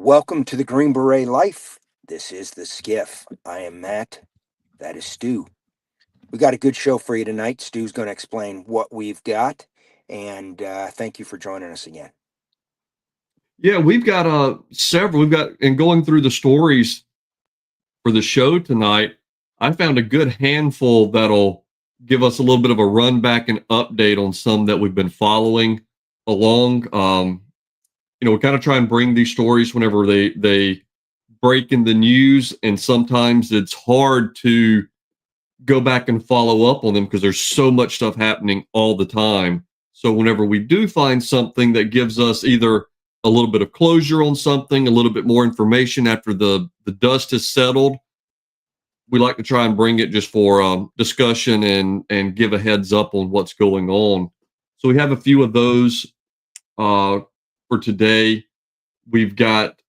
Welcome to the Green Beret Life. This is the SCIF. I am Matt. That is Stu. We got a good show for you tonight. Stu's going to explain what we've got, and thank you for joining us again. Yeah, we've got several. In going through the stories for the show tonight, I found a good handful that'll give us a little bit of a run back and update on some that we've been following along. We kind of try and bring these stories whenever they break in the news, and sometimes it's hard to go back and follow up on them because there's so much stuff happening all the time. So whenever we do find something that gives us either a little bit of closure on something, a little bit more information after the dust has settled, we like to try and bring it just for discussion and give a heads up on what's going on. So we have a few of those for today. We've got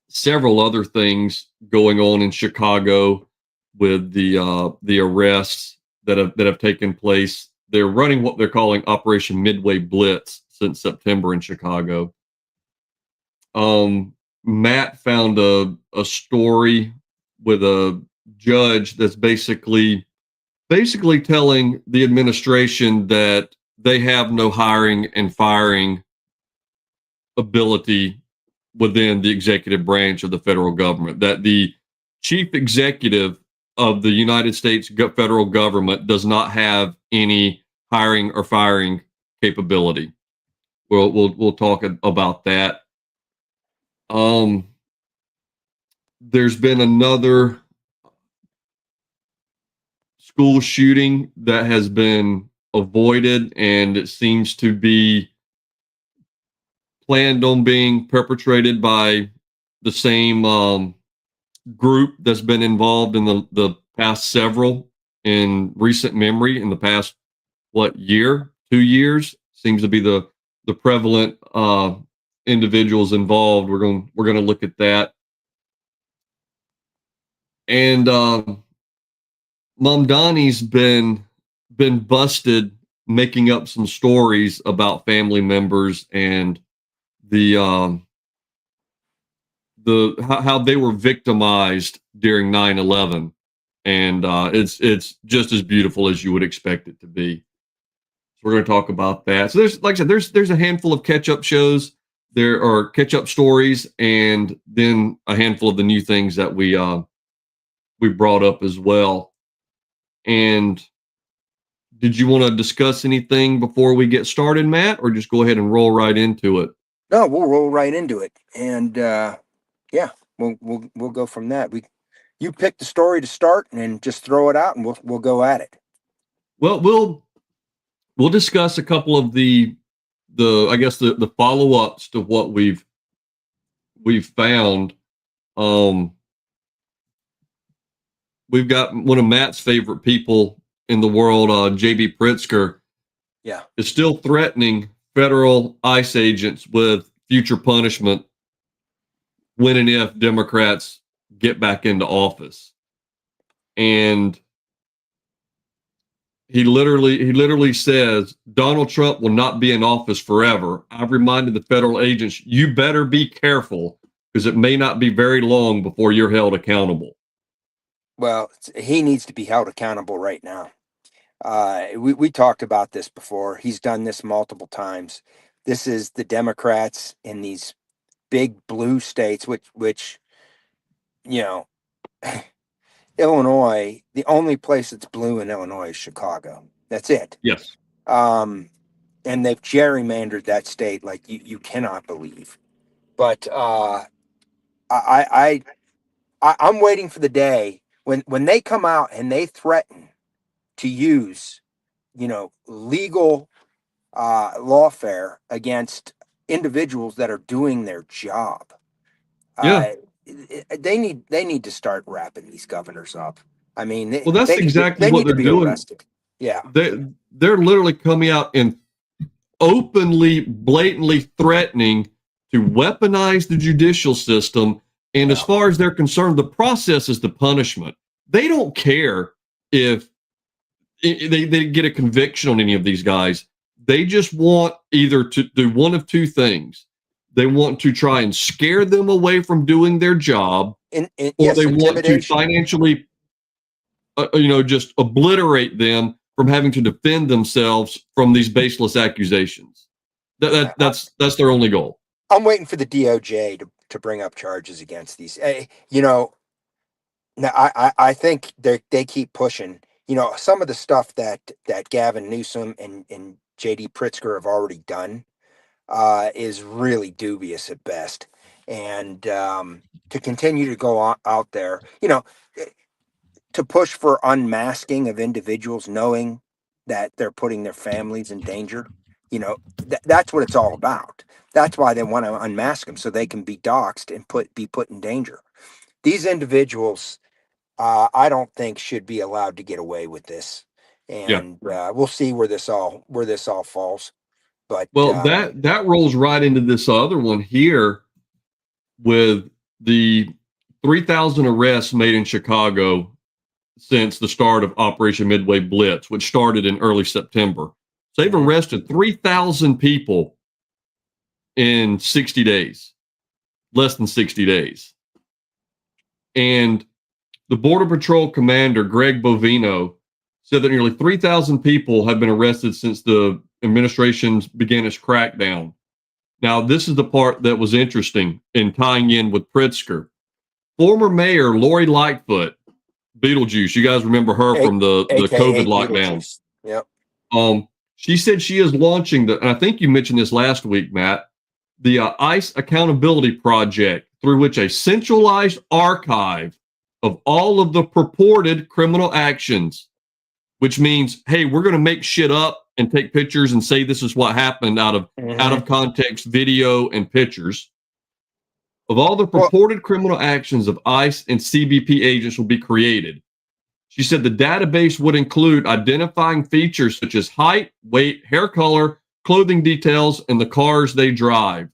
several other things going on in Chicago with the arrests that have taken place. They're running what they're calling Operation Midway Blitz since September in Chicago. Matt found a story with a judge that's basically telling the administration that they have no hiring and firing ability within the executive branch of the federal government, that the chief executive of the United States federal government does not have any hiring or firing capability. We'll talk about that. There's been another school shooting that has been avoided, and it seems to be planned on being perpetrated by the same group that's been involved in the past several in recent memory. In the past, 2 years seems to be the prevalent individuals involved. We're going to look at that. And Mamdani's been busted making up some stories about family members and how they were victimized during 9/11, and it's just as beautiful as you would expect it to be. So we're going to talk about that. So there's, like I said, there's a handful of catch-up shows. There are catch-up stories, and then a handful of the new things that we brought up as well. And did you want to discuss anything before we get started, Matt, or just go ahead and roll right into it? No, we'll roll right into it, and yeah, we'll go from that. You pick the story to start, and then just throw it out, and we'll go at it. Well, we'll discuss a couple of the follow-ups to what we've found. We've got one of Matt's favorite people in the world, J.B. Pritzker, is still threatening federal ICE agents with future punishment when and if Democrats get back into office. And he literally says, Donald Trump will not be in office forever. I've reminded the federal agents, you better be careful because it may not be very long before you're held accountable. Well, he needs to be held accountable right now. We talked about this before. He's done this multiple times. This is the Democrats in these big blue states, which Illinois, the only place that's blue in Illinois is Chicago. That's it. Yes. And they've gerrymandered that state like you cannot believe. But I'm waiting for the day when they come out and they threaten to use, legal lawfare against individuals that are doing their job. Yeah. They need to start wrapping these governors up. I mean, that's exactly what they're doing. Arrested. Yeah, they're literally coming out and openly, blatantly threatening to weaponize the judicial system. And as far as they're concerned, the process is the punishment. They don't care if they get a conviction on any of these guys. They just want either to do one of two things. They want to try and scare them away from doing their job, or Yes, they want to intimidation. financially, just obliterate them from having to defend themselves from these baseless accusations. That's their only goal. I'm waiting for the DOJ to bring up charges against these. Now I think they keep pushing. Some of the stuff that Gavin Newsom and JD Pritzker have already done is really dubious at best. And to continue to go out there, to push for unmasking of individuals, knowing that they're putting their families in danger, that's what it's all about. That's why they want to unmask them so they can be doxxed and be put in danger. These individuals, I don't think should be allowed to get away with this, Yeah. and we'll see where this all falls. But Well, that rolls right into this other one here with the 3,000 arrests made in Chicago since the start of Operation Midway Blitz, which started in early September. So they've arrested 3,000 people in 60 days, less than 60 days. And the Border Patrol commander, Greg Bovino, said that nearly 3,000 people have been arrested since the administration began its crackdown. Now, this is the part that was interesting in tying in with Pritzker. Former Mayor Lori Lightfoot, Beetlejuice, you guys remember her from the COVID AKA lockdown. Beetlejuice. Yep. She said she is launching and I think you mentioned this last week, Matt, the ICE Accountability Project, through which a centralized archive of all of the purported criminal actions, which means, hey, we're going to make shit up and take pictures and say this is what happened out of context video and pictures of all the purported criminal actions of ICE and CBP agents will be created. She said the database would include identifying features such as height, weight, hair color, clothing details, and the cars they drive.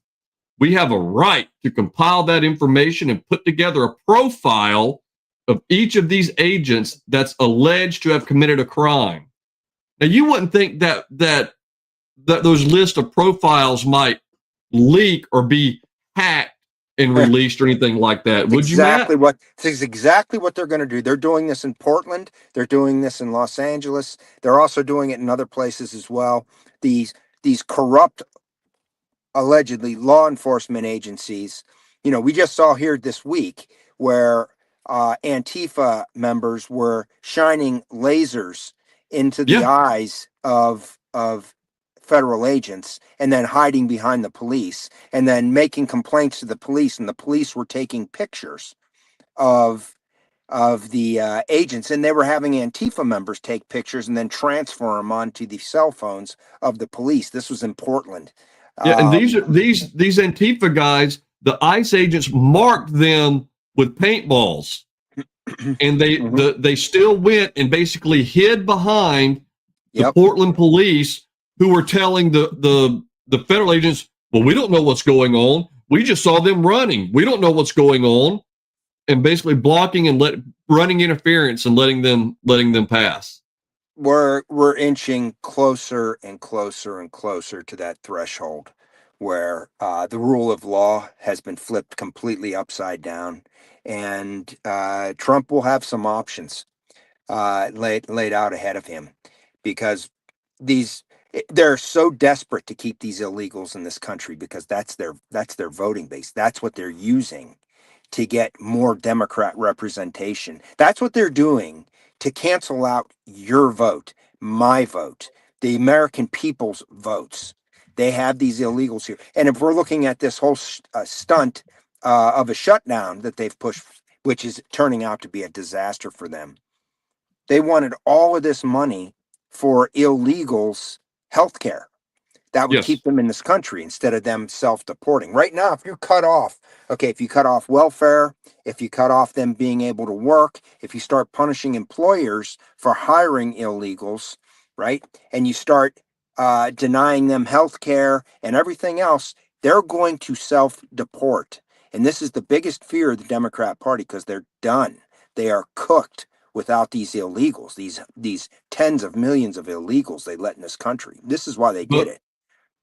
We have a right to compile that information and put together a profile of each of these agents that's alleged to have committed a crime. Now, you wouldn't think that those list of profiles might leak or be hacked and released or anything like that. Would you, Matt? This is exactly what they're going to do. They're doing this in Portland. They're doing this in Los Angeles. They're also doing it in other places as well. These corrupt, allegedly law enforcement agencies. We just saw here this week where Antifa members were shining lasers into the Yeah. eyes of federal agents and then hiding behind the police and then making complaints to the police, and the police were taking pictures of the agents, and they were having Antifa members take pictures and then transfer them onto the cell phones of the police. This was in Portland. Yeah, and these Antifa guys, the ICE agents marked them with paintballs, and they still went and basically hid behind the Portland police, who were telling the federal agents, well, we don't know what's going on. We just saw them running. We don't know what's going on, and basically blocking and running interference and letting them pass. We're inching closer and closer and closer to that threshold where the rule of law has been flipped completely upside down, and Trump will have some options laid out ahead of him, because they're so desperate to keep these illegals in this country because that's their voting base. That's what they're using to get more Democrat representation. That's what they're doing to cancel out your vote, my vote, the American people's votes. They have these illegals here. And if we're looking at this whole stunt of a shutdown that they've pushed, which is turning out to be a disaster for them, they wanted all of this money for illegals' health care that would keep them in this country instead of them self-deporting. Right now, if you cut off welfare, if you cut off them being able to work, if you start punishing employers for hiring illegals, right, and you start denying them health care and everything else, they're going to self-deport. And this is the biggest fear of the Democrat Party, because they're done. They are cooked without these illegals, these tens of millions of illegals they let in this country. This is why they did it.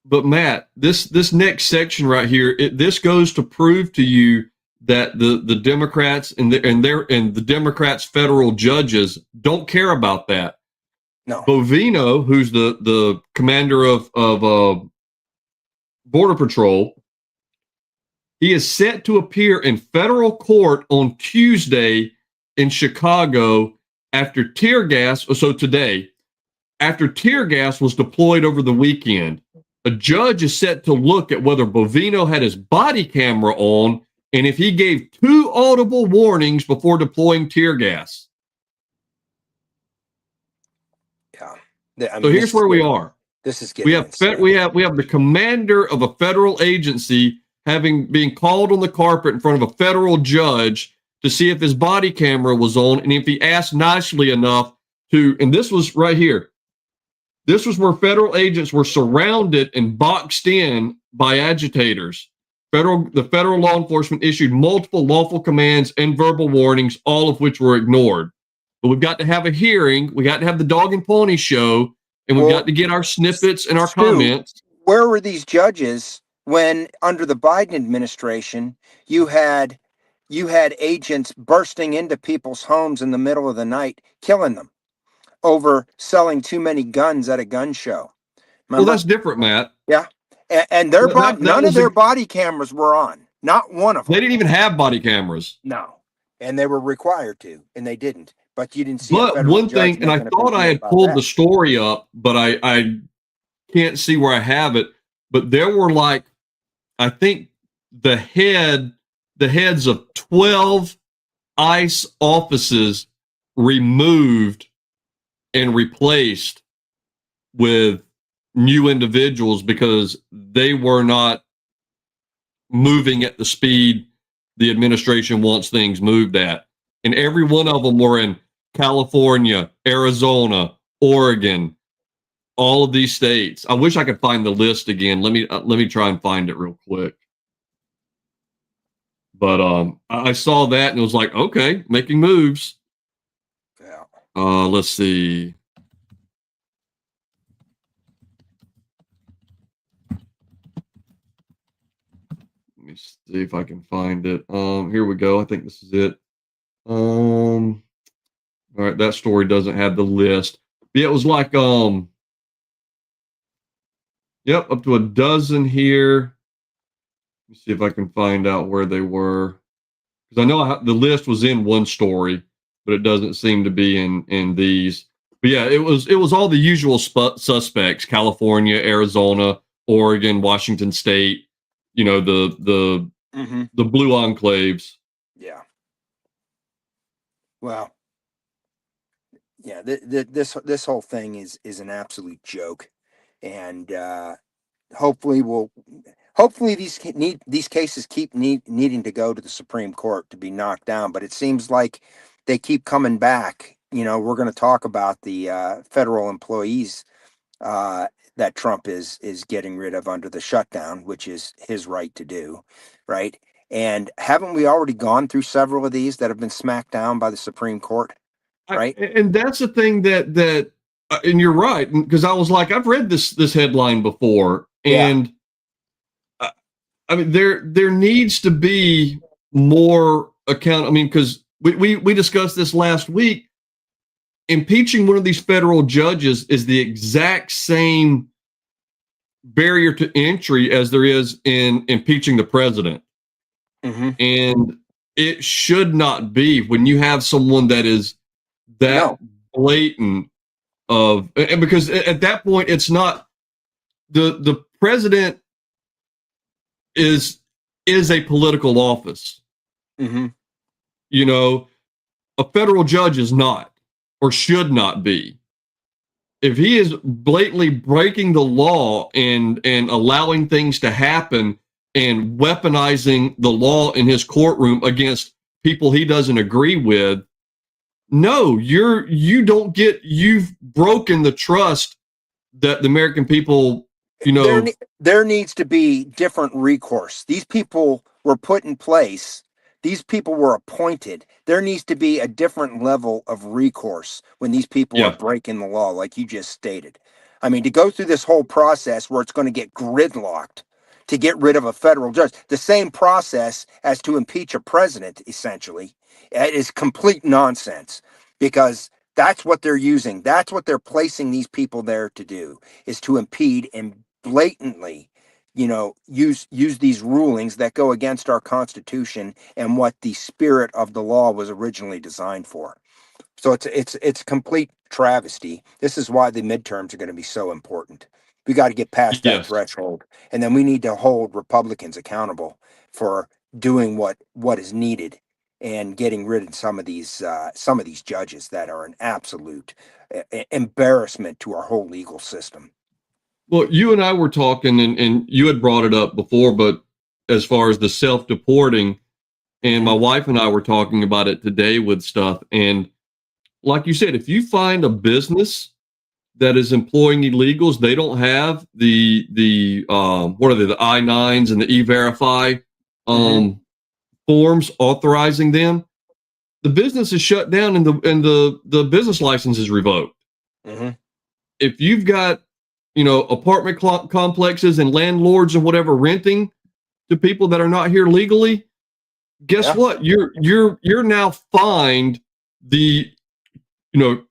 but Matt, this next section right here, this goes to prove to you that the Democrats and the Democrats federal judges don't care about that. No. Bovino, who's the commander of Border Patrol, he is set to appear in federal court on Tuesday in Chicago after tear gas. So today, after tear gas was deployed over the weekend, a judge is set to look at whether Bovino had his body camera on and if he gave 2 audible warnings before deploying tear gas. Yeah. So here's where we are. This is getting we have the commander of a federal agency being called on the carpet in front of a federal judge to see if his body camera was on and if he asked nicely enough to. And this was right here. This was where federal agents were surrounded and boxed in by agitators. The federal law enforcement issued multiple lawful commands and verbal warnings, all of which were ignored. But we've got to have a hearing. We got to have the dog and pony show, and we've got to get our snippets and our comments. Where were these judges when, under the Biden administration, you had agents bursting into people's homes in the middle of the night, killing them over selling too many guns at a gun show? Remember? Well, that's different, Matt. Yeah. And none of their body cameras were on. Not one of them. They didn't even have body cameras. No. And they were required to, and they didn't. But you didn't see. But one thing, and I thought I had pulled the story up, but I can't see where I have it. But there were I think the heads of 12 ICE offices removed and replaced with new individuals because they were not moving at the speed the administration wants things moved at. And every one of them were in California, Arizona, Oregon, all of these states. I wish I could find the list again. Let me try and find it real quick. But I saw that and it was like, okay, making moves. Yeah. Let's see. Let me see if I can find it. Here we go. I think this is it. All right, that story doesn't have the list. But yeah, it was yep, up to a dozen here. Let me see if I can find out where they were. Because I know the list was in one story, but it doesn't seem to be in these. But yeah, it was all the usual suspects: California, Arizona, Oregon, Washington State. You know, the blue enclaves. Yeah. Well, yeah. This whole thing is an absolute joke, and hopefully these cases keep needing to go to the Supreme Court to be knocked down. But it seems like they keep coming back. You know, we're going to talk about the federal employees that Trump is getting rid of under the shutdown, which is his right to do, right? And haven't we already gone through several of these that have been smacked down by the Supreme Court, right? And that's the thing that and you're right, because I was like, I've read this headline before, and I mean, there needs to be more account. I mean, because we discussed this last week. Impeaching one of these federal judges is the exact same barrier to entry as there is in impeaching the president. Mm-hmm. And it should not be when you have someone that is that blatant and because at that point, it's not the president is a political office. Mm-hmm. You know, a federal judge is not, or should not be. If he is blatantly breaking the law and allowing things to happen and weaponizing the law in his courtroom against people he doesn't agree with, no, you've broken the trust that the American people, you know. There needs to be different recourse. These people were put in place. These people were appointed. There needs to be a different level of recourse when these people are breaking the law, like you just stated. I mean, to go through this whole process where it's going to get gridlocked to get rid of a federal judge, the same process as to impeach a president, essentially, it is complete nonsense, because that's what they're using. That's what they're placing these people there to do, is to impede and blatantly, use these rulings that go against our Constitution and what the spirit of the law was originally designed for. So it's complete travesty. This is why the midterms are going to be so important. We got to get past that Yes. threshold, and then we need to hold Republicans accountable for doing what is needed and getting rid of some of these judges that are an absolute embarrassment to our whole legal system. Well, you and I were talking, and you had brought it up before, but as far as the self-deporting, and my wife and I were talking about it today with stuff. And like you said, if you find a business that is employing illegals, they don't have the what are they, the I-9s and the E-Verify forms authorizing them, the business is shut down and the business license is revoked. If you've got, apartment complexes and landlords and whatever renting to people that are not here legally, guess what? You're now fined the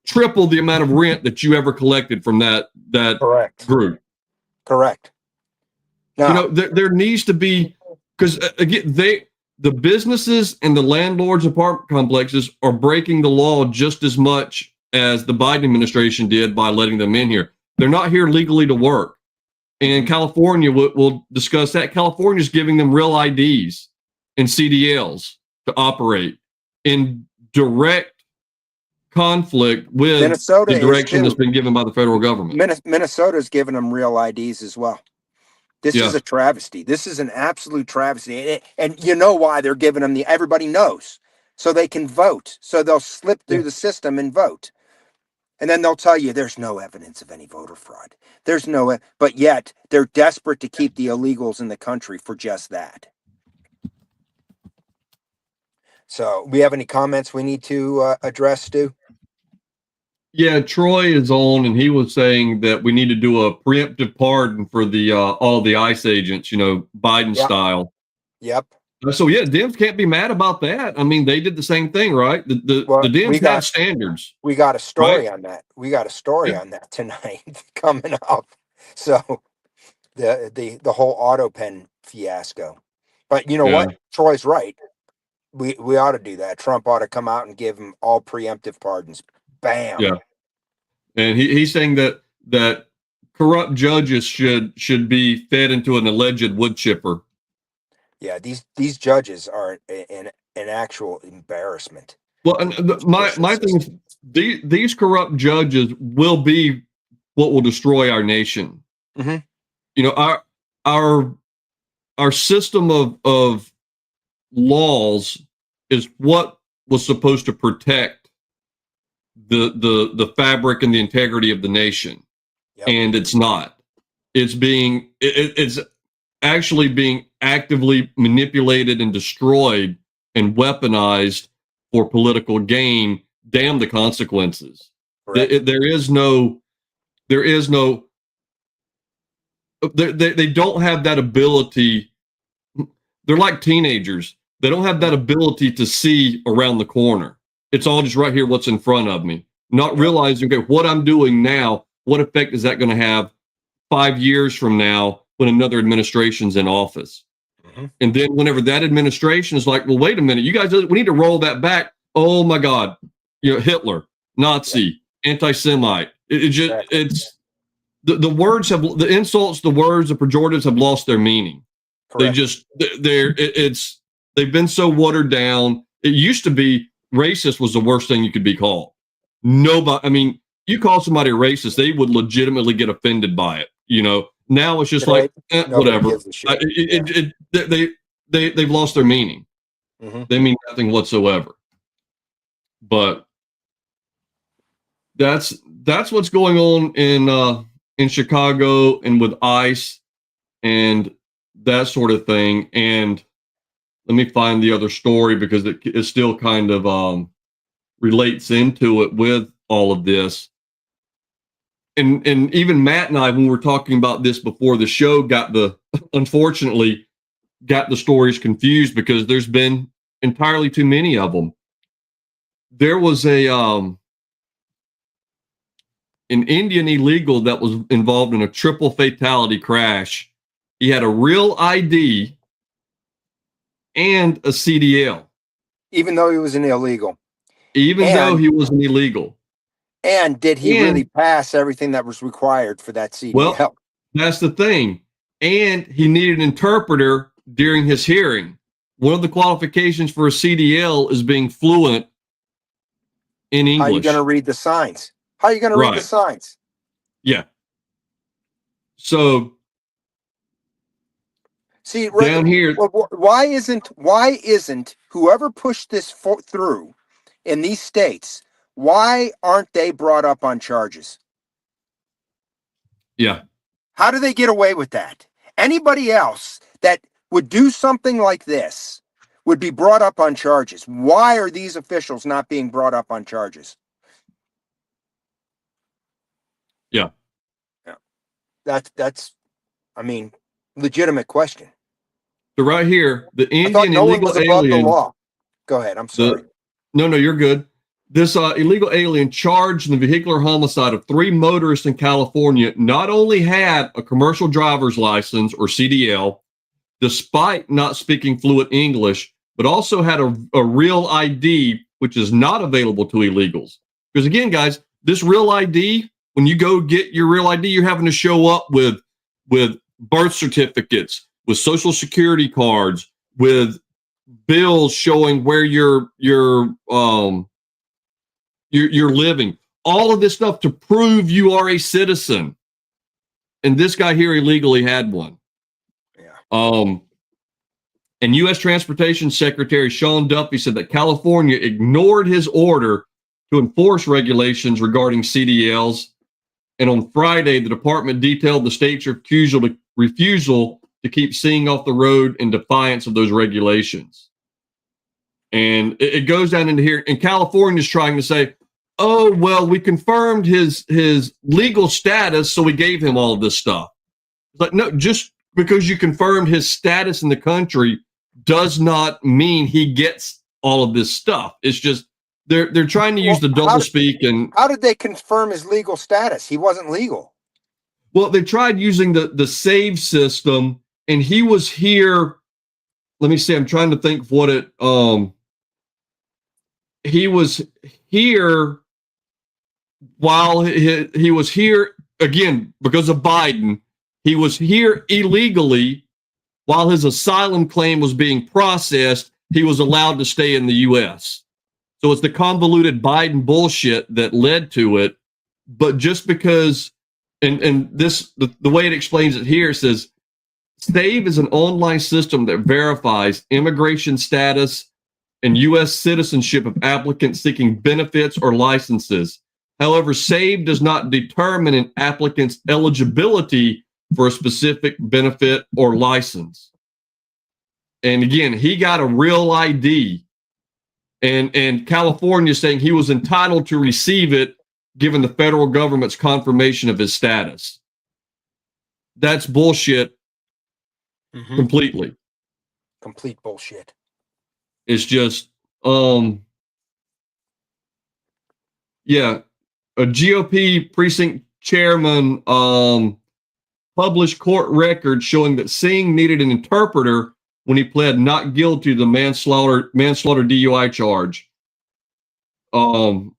triple the amount of rent that you ever collected from that Correct. group. Correct. Now, There needs to be, because again, the businesses and the landlords' apartment complexes are breaking the law just as much as the Biden administration did by letting them in here. They're not here legally to work. And California, we'll discuss that. California is giving them real IDs and CDLs to operate in direct conflict with Minnesota the direction that's been given by the federal government. Minnesota's giving them real IDs as well. This is a travesty. This is an absolute travesty. And you know why they're giving them everybody knows. So they can vote. So they'll slip through the system and vote. And then they'll tell you there's no evidence of any voter fraud. But yet they're desperate to keep the illegals in the country for just that. So we have any comments we need to address, Stu? Yeah, Troy is on, and he was saying that we need to do a preemptive pardon for the all of the ICE agents, Biden style. Yep. So yeah, Dems can't be mad about that. I mean, they did the same thing, right? The Dems have standards. We got a story on that. We got a story on that tonight coming up. So the whole auto pen fiasco. But you know what? Troy's right. We ought to do that. Trump ought to come out and give them all preemptive pardons. Bam. Yeah. And he's saying that corrupt judges should be fed into an alleged wood chipper. Yeah, these judges are an actual embarrassment. Well, and my thing is, these corrupt judges will be what will destroy our nation. Our system of laws is what was supposed to protect the fabric and the integrity of the nation, and it's not. It's actually being actively manipulated and destroyed and weaponized for political gain. Damn the consequences. They don't have that ability. They're like teenagers. They don't have that ability to see around the corner. It's all just right here, what's in front of me. Not realizing, okay, what I'm doing now, what effect is that going to have 5 years from now when another administration's in office? And then whenever that administration is like, well, wait a minute, you guys, we need to roll that back. Oh my God, Hitler, Nazi, anti-Semite. It's the words have, the insults, the words, the pejoratives have lost their meaning. Correct. They've been so watered down. It used to be racist was the worst thing you could be called. Nobody, I mean, you call somebody a racist, they would legitimately get offended by it. Now it's just like, whatever. They've lost their meaning. They mean nothing whatsoever. But that's what's going on in Chicago and with ICE and that sort of thing. And let me find the other story because it still kind of relates into it with all of this. and even Matt and I, when we were talking about this before the show, unfortunately got the stories confused because there's been entirely too many of them. There was an Indian illegal that was involved in a triple fatality crash. He had a real ID and a CDL. Even though he was an illegal. Even though he was an illegal. And did he really pass everything that was required for that CDL? Well, that's the thing. And he needed an interpreter during his hearing. One of the qualifications for a CDL is being fluent in English. How are you going to read the signs? How are you going to read the signs? Yeah. So see down here, why isn't whoever pushed this through in these states, why aren't they brought up on charges? Yeah. How do they get away with that? Anybody else that would do something like this would be brought up on charges. Why are these officials not being brought up on charges? Yeah. That's I mean, legitimate question. So right here, the Indian illegal alien. The law. Go ahead. I'm sorry. No, you're good. This illegal alien charged in the vehicular homicide of 3 motorists in California not only had a commercial driver's license or CDL, despite not speaking fluent English, but also had a real ID, which is not available to illegals. Because again, guys, this real ID, when you go get your real ID, you're having to show up with birth certificates, with social security cards, with bills showing where you're living, all of this stuff to prove you are a citizen. And this guy here illegally had one. Yeah. And U.S. Transportation Secretary Sean Duffy said that California ignored his order to enforce regulations regarding CDLs. And on Friday, the department detailed the state's refusal to keep seeing off the road in defiance of those regulations. And it goes down into here, and California's trying to say, oh, well, we confirmed his legal status, so we gave him all of this stuff. It's like, no, just because you confirmed his status in the country does not mean he gets all of this stuff. It's just they're trying to use the doublespeak. And how did they confirm his legal status? He wasn't legal. Well, they tried using the save system, and he was here. Let me see. I'm trying to think of what it. He was here while he was here again because of Biden. He was here illegally while his asylum claim was being processed. He was allowed to stay in the U.S. So it's the convoluted Biden bullshit that led to it. But just because, and this the way it explains it here, it says SAVE is an online system that verifies immigration status and U.S. citizenship of applicants seeking benefits or licenses. However, SAVE does not determine an applicant's eligibility for a specific benefit or license. And again, he got a real ID, and California saying he was entitled to receive it given the federal government's confirmation of his status. That's bullshit. Completely. Complete bullshit. It's just, yeah, a GOP precinct chairman published court records showing that Singh needed an interpreter when he pled not guilty to the manslaughter DUI charge. And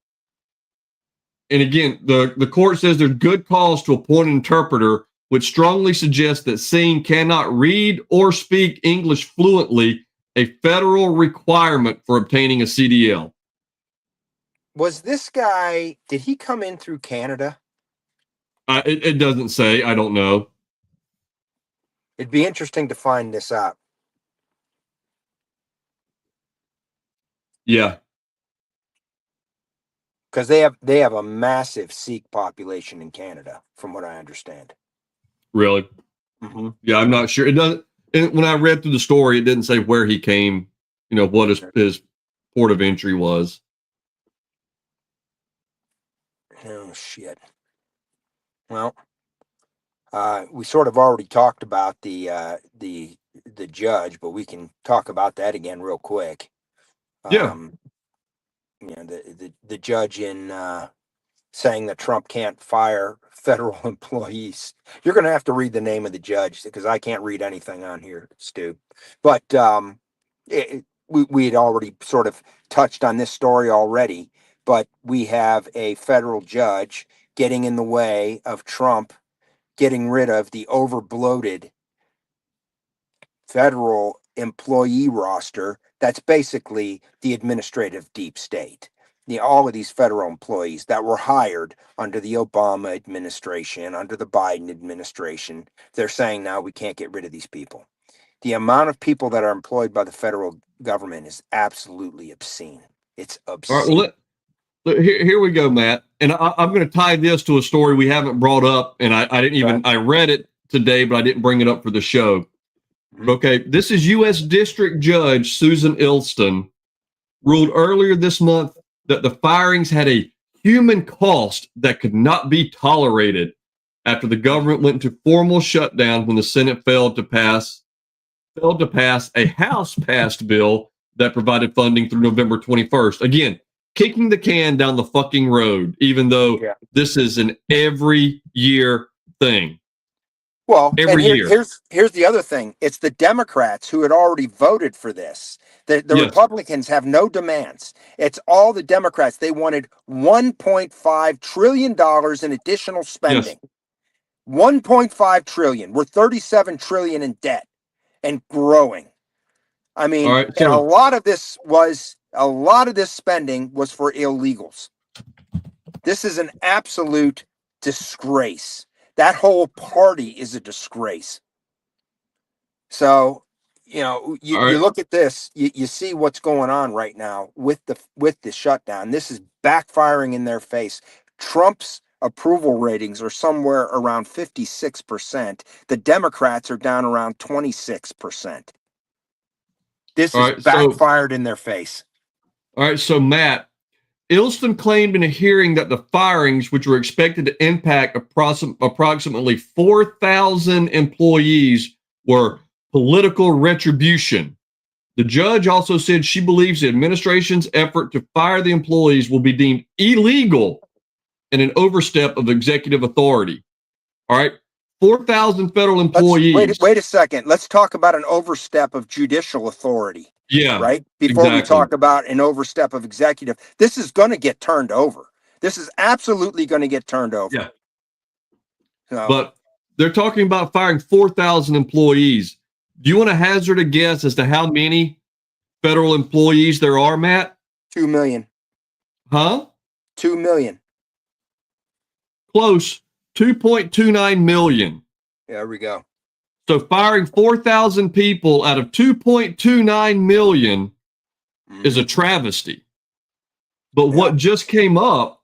again, the court says there's good cause to appoint an interpreter, which strongly suggests that Singh cannot read or speak English fluently, a federal requirement for obtaining a CDL. Was this guy, did he come in through Canada? It doesn't say. I don't know. It'd be interesting to find this out. Yeah. Because they have a massive Sikh population in Canada, from what I understand. Really? Mm-hmm. Yeah, I'm not sure. It doesn't. When I read through the story, it didn't say where he came. You know what his port of entry was. Oh shit! Well, we sort of already talked about the judge, but we can talk about that again real quick. Yeah. The judge in saying that Trump can't fire federal employees. You're going to have to read the name of the judge because I can't read anything on here, Stu. But we had already sort of touched on this story already, but we have a federal judge getting in the way of Trump getting rid of the overbloated federal employee roster that's basically the administrative deep state. All of these federal employees that were hired under the Obama administration, under the Biden administration, they're saying now we can't get rid of these people. The amount of people that are employed by the federal government is absolutely obscene. It's All right. obscene. Here we go, Matt. And I'm going to tie this to a story we haven't brought up. And I didn't even, I read it today, but I didn't bring it up for the show. Mm-hmm. Okay. This is U.S. District Judge Susan Ilston ruled earlier this month that the firings had a human cost that could not be tolerated after the government went into formal shutdown when the Senate failed to pass a House-passed bill that provided funding through November 21st. Again, kicking the can down the fucking road, even though this is an every year thing. Well, every year. Here's the other thing. It's the Democrats who had already voted for this. The Republicans have no demands. It's all the Democrats. They wanted $1.5 trillion in additional spending. Yes. 1.5 trillion. We're 37 trillion in debt and growing. I mean, and a lot of this spending was for illegals. This is an absolute disgrace. That whole party is a disgrace. So, you look at this, you see what's going on right now with the shutdown. This is backfiring in their face. Trump's approval ratings are somewhere around 56%. The Democrats are down around 26%. This is backfired in their face. All right, so Matt, Ilston claimed in a hearing that the firings, which were expected to impact approximately 4,000 employees, were political retribution. The judge also said she believes the administration's effort to fire the employees will be deemed illegal and an overstep of executive authority. All right, 4,000 federal employees. Wait a second. Let's talk about an overstep of judicial authority. Yeah. Right? Before we talk about an overstep of executive, this is going to get turned over. This is absolutely going to get turned over. Yeah. So, but they're talking about firing 4,000 employees. Do you want to hazard a guess as to how many federal employees there are, Matt? 2 million. Huh? 2 million. Close. 2.29 million. There we go. So firing 4,000 people out of 2.29 million is a travesty. But what just came up,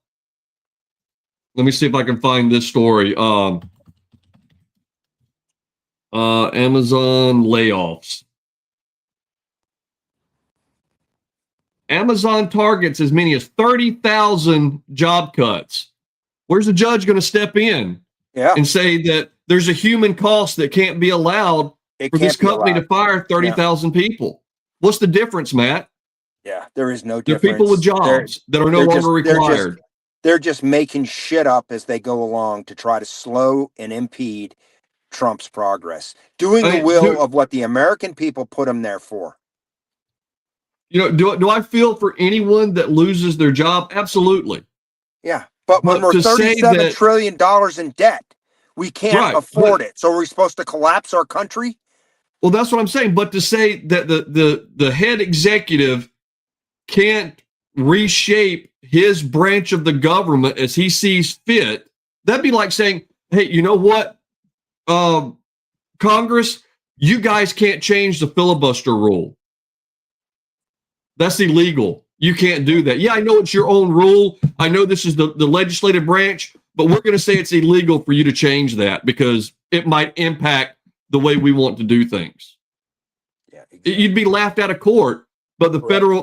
let me see if I can find this story. Amazon layoffs. Amazon targets as many as 30,000 job cuts. Where's the judge going to step in and say that there's a human cost that can't be allowed for this company to fire 30,000 people? What's the difference, Matt? Yeah, there is no difference. There are people with jobs that are no longer required. They're just making shit up as they go along to try to slow and impede Trump's progress, doing the will of what the American people put him there for. Do I feel for anyone that loses their job? Absolutely. Yeah, but when we're $37 trillion in debt, we can't afford it. So are we supposed to collapse our country? Well, that's what I'm saying. But to say that the head executive can't reshape his branch of the government as he sees fit, that'd be like saying, hey, you know what? Congress, you guys can't change the filibuster rule. That's illegal. You can't do that. Yeah, I know it's your own rule. I know this is the legislative branch, but we're going to say it's illegal for you to change that because it might impact the way we want to do things. Yeah, exactly. You'd be laughed out of court, but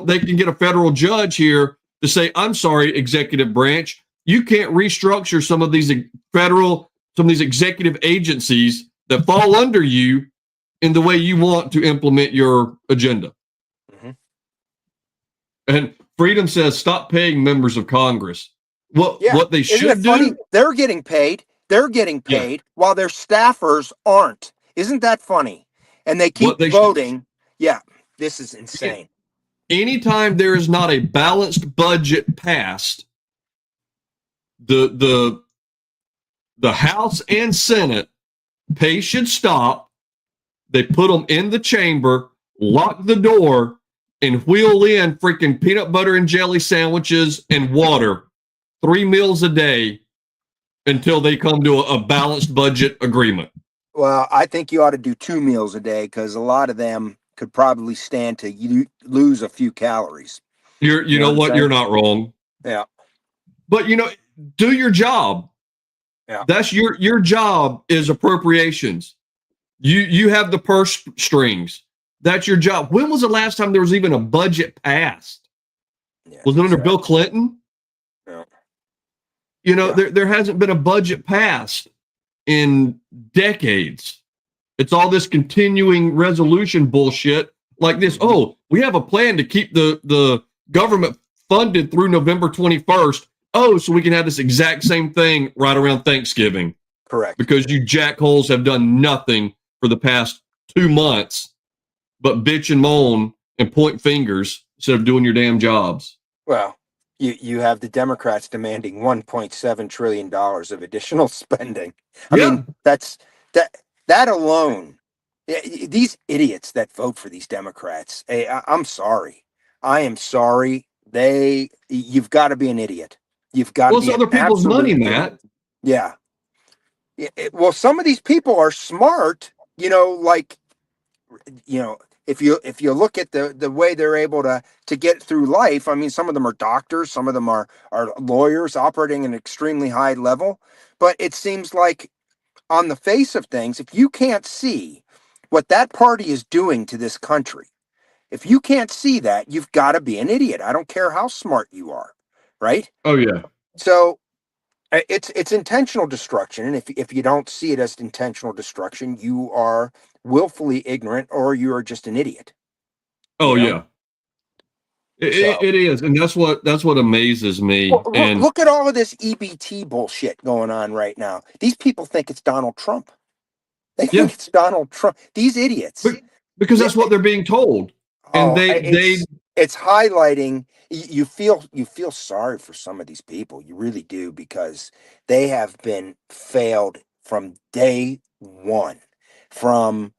they can get a federal judge here to say, I'm sorry, executive branch, you can't restructure some of these federal some of these executive agencies that fall under you in the way you want to implement your agenda. Mm-hmm. And Freedom says, stop paying members of Congress. What they Isn't it should funny? do? They're getting paid. They're getting Yeah. paid while their staffers aren't. Isn't that funny? And they keep What they voting. Yeah, this is insane. Anytime there is not a balanced budget passed, the House and Senate pay should stop. They put them in the chamber, lock the door, and wheel in freaking peanut butter and jelly sandwiches and water, 3 meals a day, until they come to a balanced budget agreement. Well, I think you ought to do 2 meals a day because a lot of them could probably stand to lose a few calories. You know what? You're not wrong. Yeah. But do your job. Yeah. That's your job is appropriations. You have the purse strings. That's your job. When was the last time there was even a budget passed? Yeah, was it under Bill Clinton? Yeah. There hasn't been a budget passed in decades. It's all this continuing resolution bullshit like this. Oh, we have a plan to keep the government funded through November 21st. Oh, so we can have this exact same thing right around Thanksgiving. Correct. Because you jackholes have done nothing for the past 2 months but bitch and moan and point fingers instead of doing your damn jobs. Well, you have the Democrats demanding $1.7 trillion of additional spending. I mean, that alone, these idiots that vote for these Democrats, I'm sorry. I am sorry. You've got to be an idiot. You've got to be it's other people's money, Matt. Yeah. Well, some of these people are smart, if you look at the way they're able to get through life. I mean, some of them are doctors, some of them are lawyers operating at an extremely high level. But it seems like on the face of things, if you can't see what that party is doing to this country, if you can't see that, you've got to be an idiot. I don't care how smart you are, right? Oh, yeah. So it's intentional destruction. And if you don't see it as intentional destruction, you are willfully ignorant or you are just an idiot. Oh, yeah. It is. And that's what amazes me. Well, and look at all of this EBT bullshit going on right now. These people think it's Donald Trump. They think it's Donald Trump. These idiots. Because that's what they're being told. And it's highlighting. You feel sorry for some of these people. You really do, because they have been failed from day one. From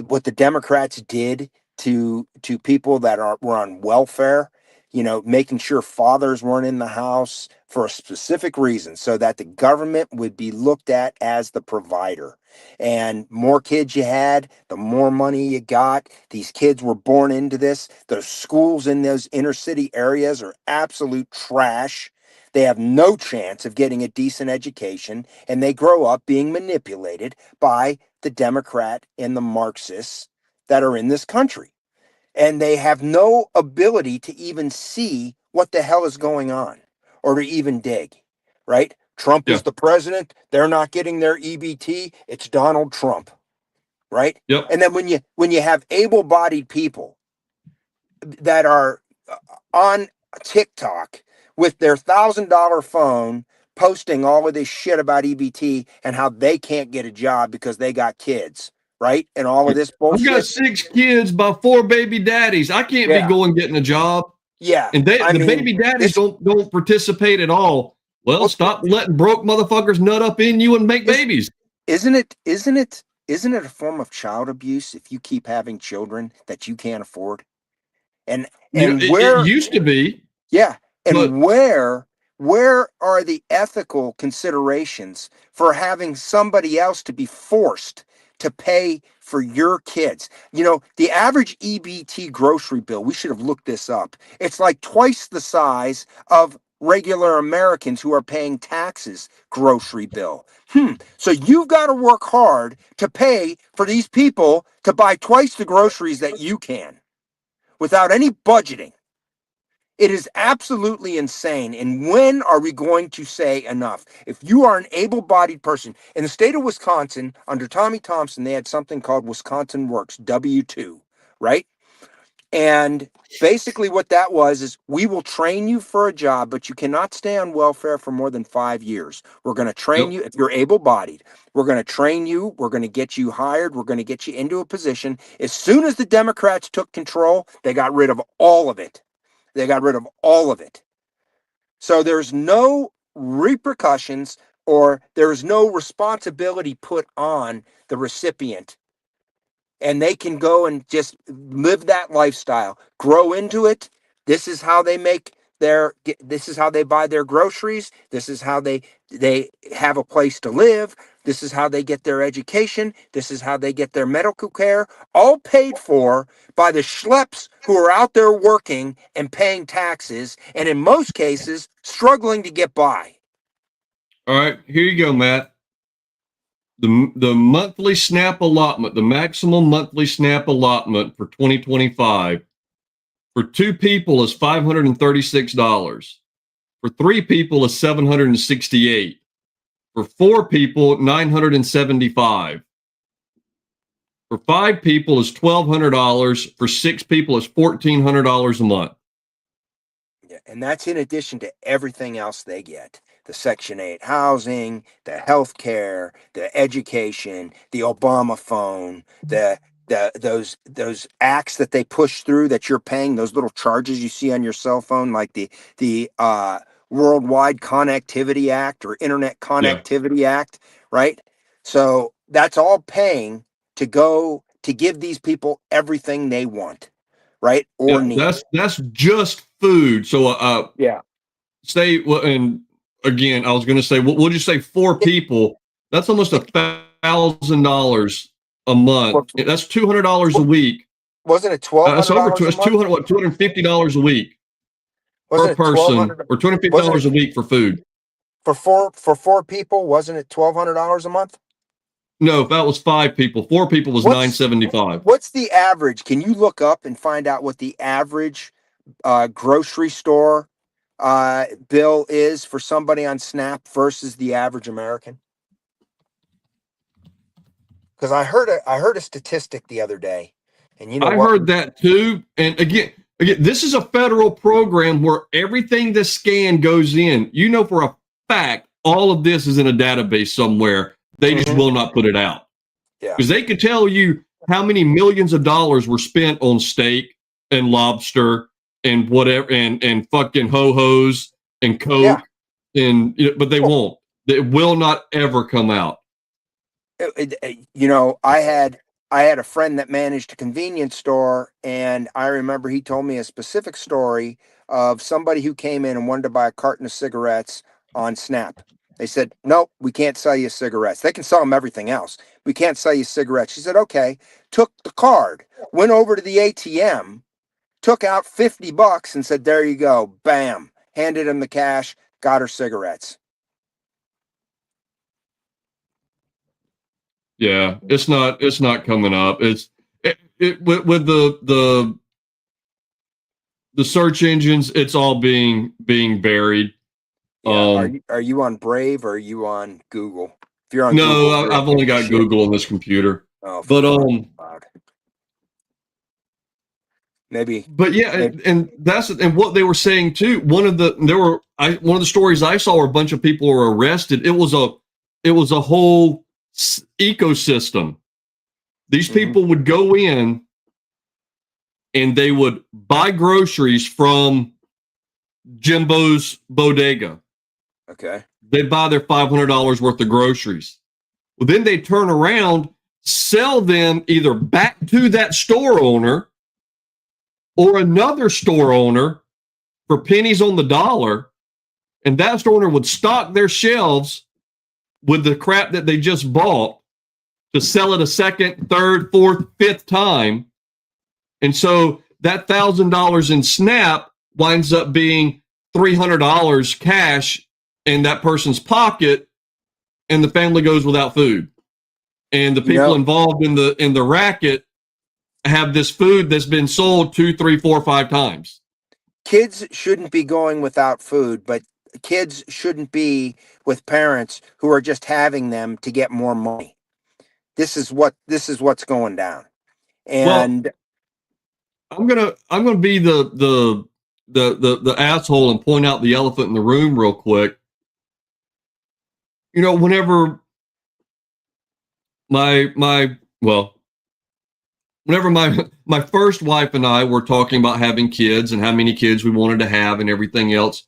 what the Democrats did to people that were on welfare, making sure fathers weren't in the house for a specific reason, so that the government would be looked at as the provider. And more kids you had, the more money you got. These kids were born into this. The schools in those inner city areas are absolute trash. They have no chance of getting a decent education, and they grow up being manipulated by the Democrat and the Marxists that are in this country. And they have no ability to even see what the hell is going on or to even dig, right? Trump is the president. They're not getting their EBT. It's Donald Trump, right? Yep. And then when you have able-bodied people that are on TikTok with their $1,000 phone posting all of this shit about EBT and how they can't get a job because they got kids, right? And all of this bullshit. I've got 6 kids by 4 baby daddies. I can't be going getting a job. Yeah. And the baby daddies don't participate at all. Well, stop letting broke motherfuckers nut up in you and make babies. Isn't it a form of child abuse if you keep having children that you can't afford? And it used to be. Yeah. And where are the ethical considerations for having somebody else to be forced to pay for your kids? The average EBT grocery bill, we should have looked this up. It's like twice the size of regular Americans who are paying taxes grocery bill. So you've got to work hard to pay for these people to buy twice the groceries that you can without any budgeting. It is absolutely insane. And when are we going to say enough? If you are an able-bodied person in the state of Wisconsin, under Tommy Thompson, they had something called Wisconsin Works, W-2, right? And basically what that was is, we will train you for a job, but you cannot stay on welfare for more than 5 years. We're going to train Yep. you if you're able-bodied. We're going to train you. We're going to get you hired. We're going to get you into a position. As soon as the Democrats took control, they got rid of all of it. They got rid of all of it. So there's no repercussions, or there's no responsibility put on the recipient, and they can go and just live that lifestyle, grow into it. This is how they make this is how they buy their groceries. This is how they have a place to live. This is how they get their education. This is how they get their medical care, all paid for by the schleps who are out there working and paying taxes, and in most cases struggling to get by. All right, here you go, Matt. The monthly SNAP allotment, the maximum monthly SNAP allotment for 2025 for 2 people is $536. For 3 people is $768. For 4 people, $975. For 5 people is $1,200. For 6 people is $1,400 a month. Yeah, and that's in addition to everything else they get. The Section 8 housing, the health care, the education, the Obama phone, those acts that they push through that you're paying, those little charges you see on your cell phone, like the Worldwide Connectivity Act or Internet Yeah. Connectivity Act, right? So that's all paying to go to give these people everything they want, right? Or Yeah, need. that's just food. So Yeah. say, well, and again, I was going to say, we'll just say 4 people. That's almost $1,000 a month. That's $200 a week. Wasn't it twelve That's hundred over dollars a it's month? $250 a week per Wasn't it twelve person, hundred? or Wasn't $250 it a week for food. for four people? Wasn't it $1,200 a month? No, if that was 5 people, 4 people was What's 975. what's the average? Can you look up and find out what the average grocery store bill is for somebody on SNAP versus the average American? Because I heard a statistic the other day, and you know I what? heard that too. And again, this is a federal program where everything that's scanned goes in. You know for a fact all of this is in a database somewhere. They just Mhm. will not put it out Yeah, because they could tell you how many millions of dollars were spent on steak and lobster and whatever and fucking ho-hos and yeah. Coke, and but they Well, won't. It will not ever come out. you know, I had a friend that managed a convenience store, and I remember he told me a specific story of somebody who came in and wanted to buy a carton of cigarettes on Snap. They said, "Nope, we can't sell you cigarettes. They can sell them everything else. We can't sell you cigarettes." She said, "Okay." Took the card, went over to the ATM, took out $50, and said, "There you go." Bam, handed him the cash, got her cigarettes. Yeah, it's not coming up. With the search engines, it's all being buried. Yeah, Um, are you on Brave or are you on Google? If you're on no, Google, you're I've in only big got shit. Google on this computer, Oh, for but crying out loud. Maybe, but yeah, maybe. and that's and what they were saying too. One of the stories I saw where a bunch of people were arrested. It was a whole ecosystem. These Mhm. people would go in and they would buy groceries from Jimbo's bodega. Okay. They'd buy their $500 worth of groceries. Well, then they'd turn around, sell them either back to that store owner or another store owner for pennies on the dollar. And that store owner would stock their shelves with the crap that they just bought to sell it a second, third, fourth, fifth time. And so that $1,000 in SNAP winds up being $300 cash in that person's pocket, and the family goes without food. And the You people know, involved in the racket have this food that's been sold 2, 3, 4, 5 times. kids shouldn't be going without food, but kids shouldn't be with parents who are just having them to get more money. This is what's going down. Well, And I'm gonna be the asshole and point out the elephant in the room real quick. You know, whenever my well, whenever my first wife and I were talking about having kids and how many kids we wanted to have and everything else,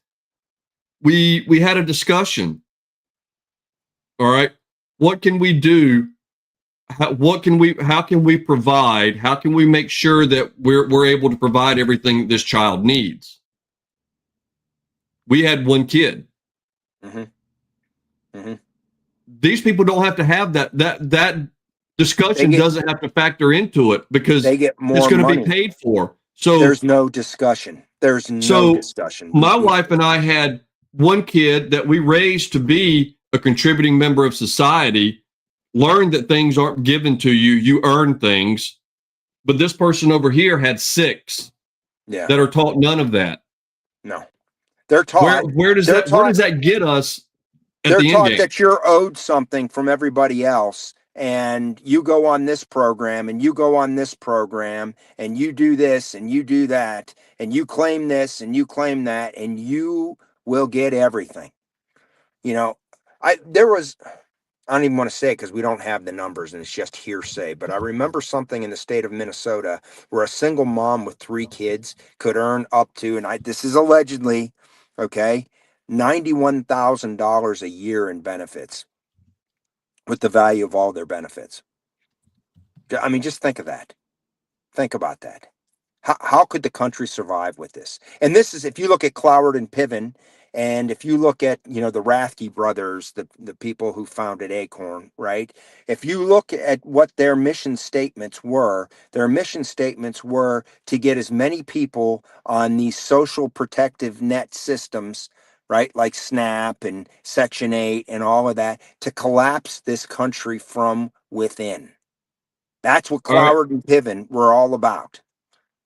we had a discussion. All right, what can we do? How can we provide? How can we make sure that we're able to provide everything this child needs? We had one kid. mm-hmm, mm-hmm. These people don't have to have that they discussion get doesn't have to factor into it because they get it's more going to be money. paid for. So There's no discussion. There's no so discussion. my wife and I had one kid that we raised to be a contributing member of society, learned that things aren't given to you, you earn things. But this person over here had six Yeah. that are taught none of that. No. They're Where taught. where does They're that where does taught. that get us at They're the end taught game? that you're owed something from everybody else, and you go on this program, and you go on this program, and you do this, and you do that, and you claim this, and you claim that, and you will get everything. You know, there was, I don't even want to say it because we don't have the numbers and it's just hearsay. But I remember something in the state of Minnesota where a single mom with three kids could earn up to, and this is allegedly, okay, $91,000 a year in benefits with the value of all their benefits. I mean, just think of that. Think about that. How could the country survive with this? And this is, if you look at Cloward and Piven, and if you look at, the Rathke brothers, the people who founded Acorn, right? If you look at what their mission statements were to get as many people on these social protective net systems, right? Like SNAP and Section 8 and all of that, to collapse this country from within. That's what All right. Cloward and Piven were all about,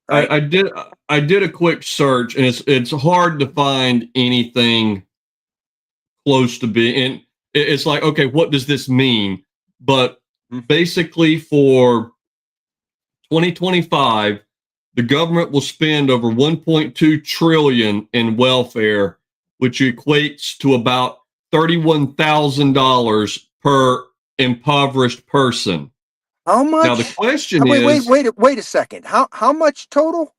right? I did a quick search and it's hard to find anything close to being and it's like, okay, what does this mean? But basically for 2025, the government will spend over 1.2 trillion in welfare, which equates to about $31,000 per impoverished person. How Now the much? question Wait, is wait a second. How much total?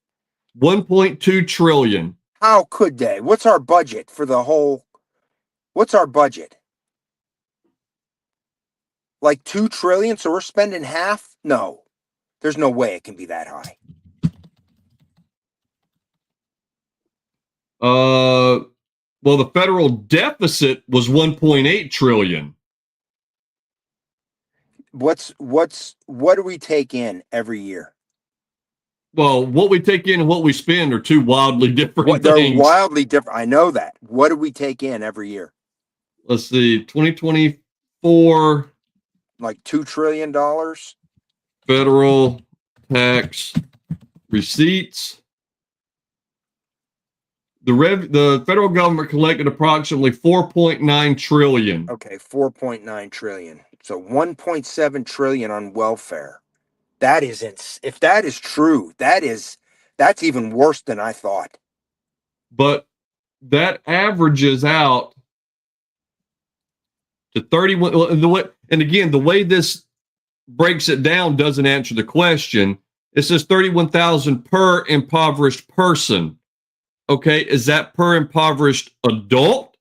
1.2 trillion. How could they? What's our budget for the whole? What's our budget? Like 2 trillion? So we're spending half? No, there's no way it can be that high. Well, the federal deficit was 1.8 trillion. What do we take in every year? Well, what we take in and what we spend are two wildly different They're things. wildly different. I know that. What do we take in every year? Let's see, 2024 Like $2 trillion. federal tax receipts. The federal government collected approximately 4.9 trillion. Okay, 4.9 trillion. So 1.7 trillion on welfare. That is if that is true, that's even worse than I thought. But that averages out to 31. And again, the way this breaks it down doesn't answer the question. It says 31,000 per impoverished person. Okay, is that per impoverished adult?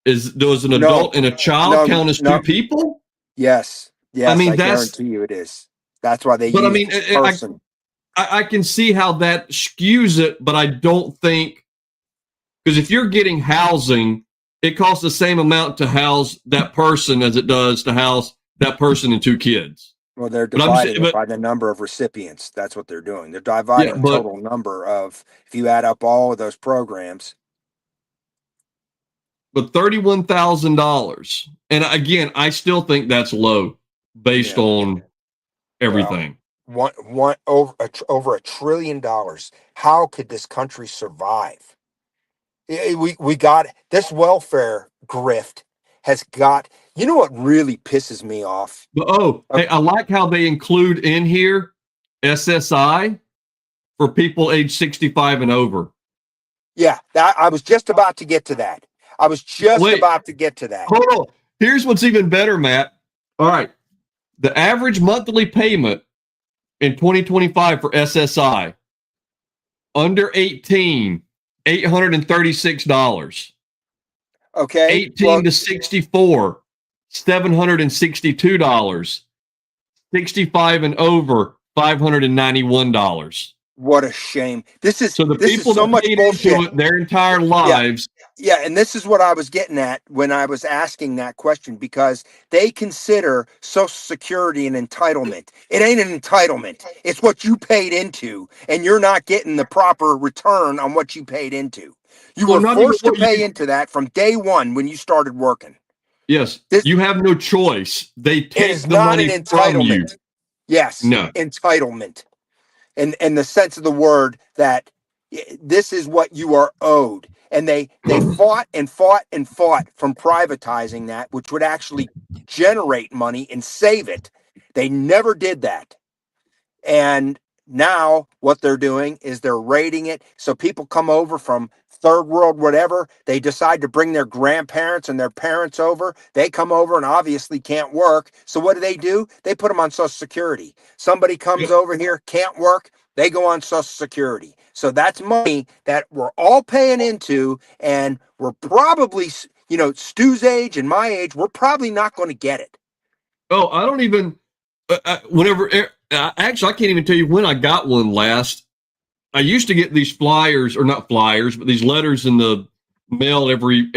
Does an adult and a child count as two people? Yes, I mean, I that's. guarantee you it is. That's why they But I use mean, person. I can see how that skews it, but I don't think because if you're getting housing, it costs the same amount to house that person as it does to house that person and two kids. Well, they're But I'm just, dividing it by the number of recipients. That's what they're doing. They're yeah, dividing the but total number of, if you add up all of those programs. $31,000, and again, I still think that's low based Yeah. on Well, everything. over $1 trillion. How could this country survive? We got this welfare grift has got. You know what really pisses me off? But hey, I like how they include in here SSI for people age 65 and over. Yeah, I was just about to get to that. I was just Wait, about to get to that. hold on. Here's what's even better, Matt. All right. The average monthly payment in 2025 for SSI under 18, $836. Okay, 18 well, to 64, $762. 65 and over, $591. what a shame. This is So the this is people so that much paid into bullshit. it their entire Yeah, lives. yeah, and this is what I was getting at when I was asking that question, because they consider Social Security an entitlement. It ain't an entitlement. It's what you paid into, and you're not getting the proper return on what you paid into. You Well, were not even forced to what pay you, into that from day one when you started working. yes, This you have no choice. They it take is the not an money from you. entitlement. Yes, No. entitlement. In the sense of the word that this is what you are owed. And they fought and fought and fought from privatizing that, which would actually generate money and save it. They never did that. And now what they're doing is they're rating it. So people come over from third world, whatever. They decide to bring their grandparents and their parents over. They come over and obviously can't work. So what do? They put them on Social Security. Somebody comes Yep. over here, can't work. They go on Social Security. So that's money that we're all paying into. And we're probably, Stu's age and my age, we're probably not going to get it. Oh, I don't even, whenever, actually, I can't even tell you when I got one last. I used to get these flyers, or not flyers, but these letters in the mail every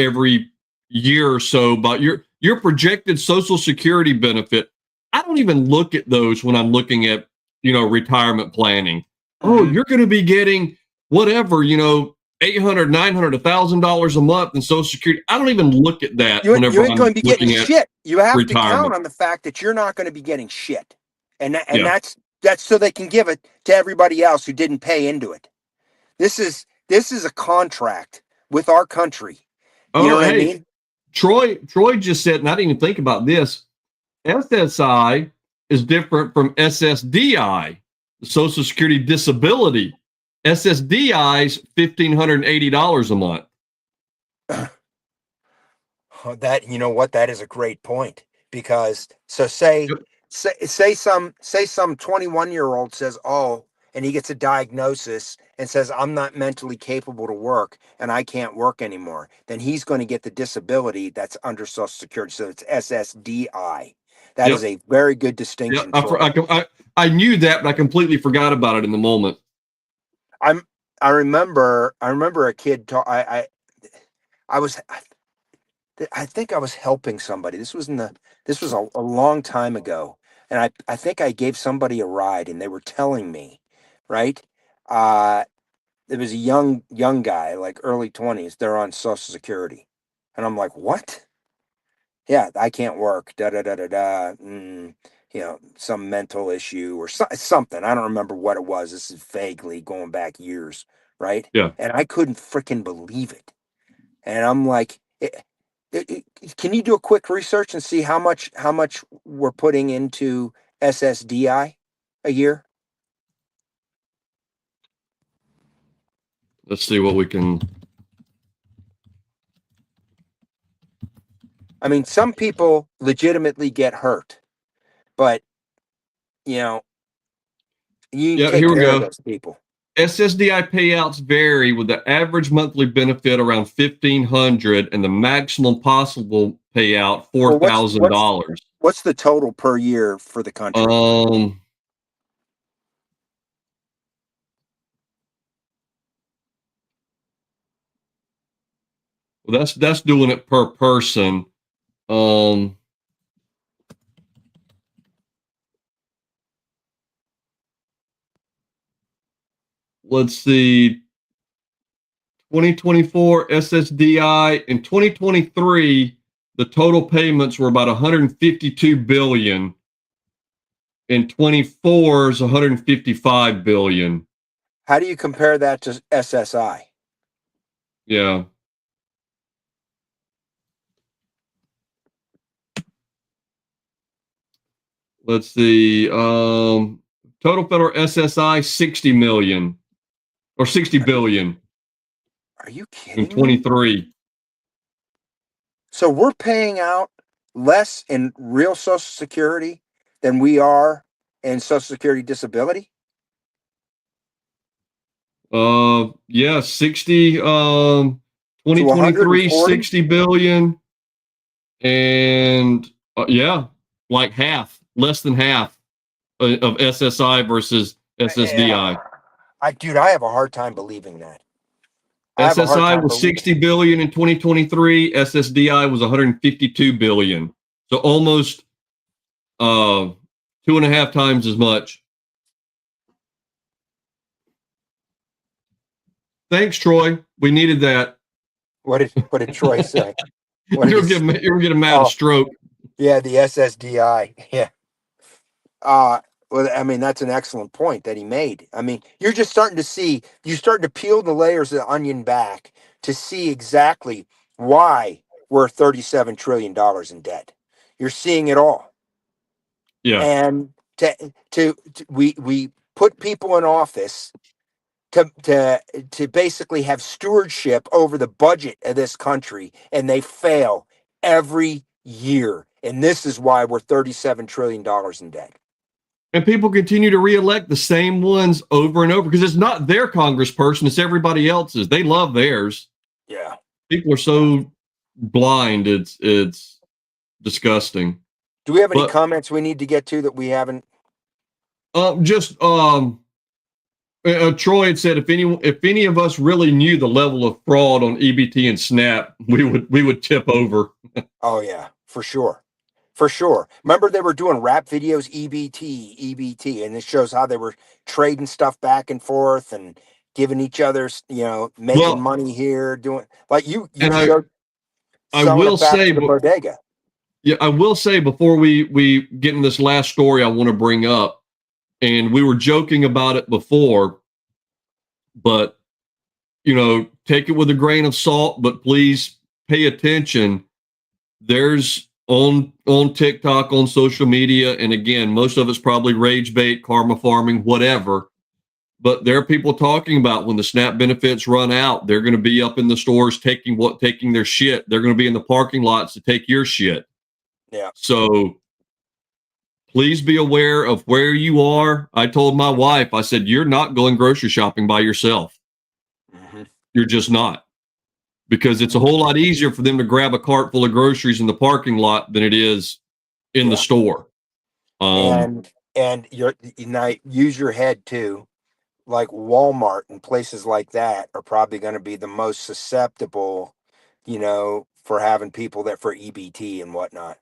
year or so about your projected Social Security benefit. I don't even look at those when I'm looking at retirement planning. Oh, Mm-hmm. you're going to be getting whatever, 800, 900, $1,000 a month in Social Security. I don't even look at that You whenever ain't going I'm to be getting looking at shit. You have to count retirement. on the fact that you're not going to be getting shit, and Yeah. that's so they can give it to everybody else who didn't pay into it. This is a contract with our country. You know Oh, what I hey, mean? Troy just said, and I didn't even think about this. SSI is different from SSDI, Social Security Disability. SSDI's $1,580 a month. That you know what that is a great point, because so say Yep. say say some 21-year-old says, oh, and he gets a diagnosis and says, I'm not mentally capable to work and I can't work anymore, then he's going to get the disability that's under Social Security. So it's SSDI. That is Yep. a very good Yep. distinction, I, Troy. I knew that, but I completely forgot about it in the moment. I'm I remember a kid I was I think I was helping somebody. This was a long time ago. And I think I gave somebody a ride and they were telling me, right? Uh there was a young guy, like early 20s, they're on Social Security. And I'm like, what? Yeah, I can't work. Da da da da da. Some mental issue or something. I don't remember what it was. This is vaguely going back years, right? Yeah. And I couldn't freaking believe it. And I'm like, can you do a quick research and see how much we're putting into SSDI a year? Let's see what we can. I mean, some people legitimately get hurt, but you know, you Yeah, take here we care of go. those people. SSDI payouts vary with the average monthly benefit around 1,500 and the maximum possible payout Well, $4,000. what's the total per year for the country? Um, well, that's doing it per person. Um, let's see, 2024 SSDI in 2023, the total payments were about 152 billion. and 24 is 155 billion. How do you compare that to SSI? Yeah. Let's see. Total federal SSI 60 million or 60 billion Are you in kidding me? 23. So we're paying out less in real Social Security than we are in Social Security disability? Yeah, 60 To 2023 140? 60 billion and yeah, like half, less than half of SSI versus SSDI. Yeah. I have a hard time believing that. I have a hard SSI time was believing 60 that. billion in 2023, SSDI was 152 billion. So almost uh 2.5 times as much. Thanks, Troy. We needed that. What did Troy say? What did You're he say? giving Matt a Oh, stroke. yeah, the SSDI. Yeah. Uh, well, I mean, that's an excellent point that he made. I mean, you're starting to peel the layers of the onion back to see exactly why we're $37 trillion in debt. You're seeing it all. Yeah. And we put people in office to basically have stewardship over the budget of this country, and they fail every year. And this is why we're $37 trillion in debt. And people continue to reelect the same ones over and over because it's not their congressperson, it's everybody else's. They love theirs. Yeah. People are Yeah. so blind, it's disgusting. Do we have any But comments we need to get to that we haven't? just Troy had said if any of us really knew the level of fraud on EBT and SNAP, we would tip over. Oh yeah, for sure. For sure. Remember they were doing rap videos, EBT, and it shows how they were trading stuff back and forth and giving each other, making Well, money here, doing like you and I showed I selling will it back say, to the bodega. yeah, I will say before we get in this last story, I want to bring up, and we were joking about it before, but take it with a grain of salt. But please pay attention. There's on TikTok, on social media, and again, most of it's probably rage bait, karma farming, whatever. But there are people talking about when the SNAP benefits run out, they're going to be up in the stores taking their shit. They're going to be in the parking lots to take your shit. Yeah. So please be aware of where you are. I told my wife, I said, you're not going grocery shopping by yourself. Mm-hmm. You're just not. Because it's a whole lot easier for them to grab a cart full of groceries in the parking lot than it is in the Yeah. store. And now use your head too. Like Walmart and places like that are probably going to be the most susceptible, for having people that for EBT and whatnot.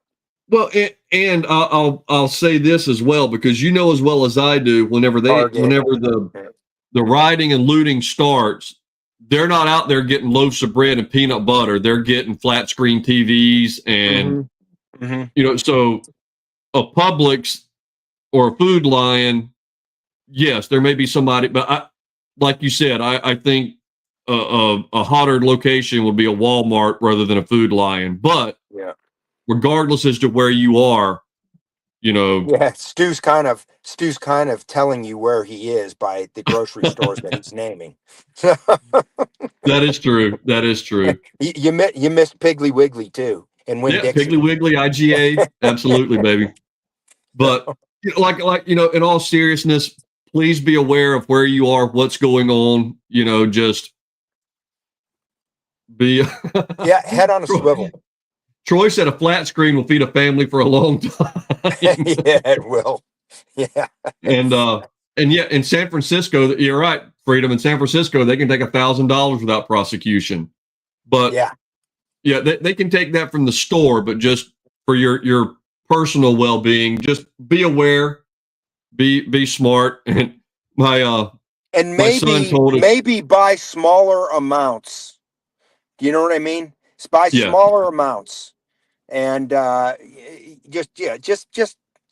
Well, and I'll say this as well, because as well as I do, whenever Target. the rioting and looting starts, they're not out there getting loaves of bread and peanut butter. They're getting flat screen TVs and Mm-hmm. Mm-hmm. so a Publix or a Food Lion, yes, there may be somebody, but like you said, I think a hotter location would be a Walmart rather than a Food Lion. But Yeah. regardless as to where you are, you know, Yeah. Stu's kind of telling you where he is by the grocery stores that he's naming. that is true. That is true. You missed Piggly Wiggly too, and Winn Yeah, Piggly Dixie. Wiggly, IGA, absolutely, baby. But in all seriousness, please be aware of where you are, what's going on. Just be. Yeah, head on a swivel. Troy said a flat screen will feed a family for a long time. Yeah, it will. Yeah. and yeah, in San Francisco, you're right, Freedom. In San Francisco, they can take $1,000 without prosecution. But Yeah. yeah, they can take that from the store, but just for your personal well being, just be aware, be smart. And my And my son maybe told us, maybe buy smaller amounts. Do you know what I mean? Buy yeah, smaller amounts, and just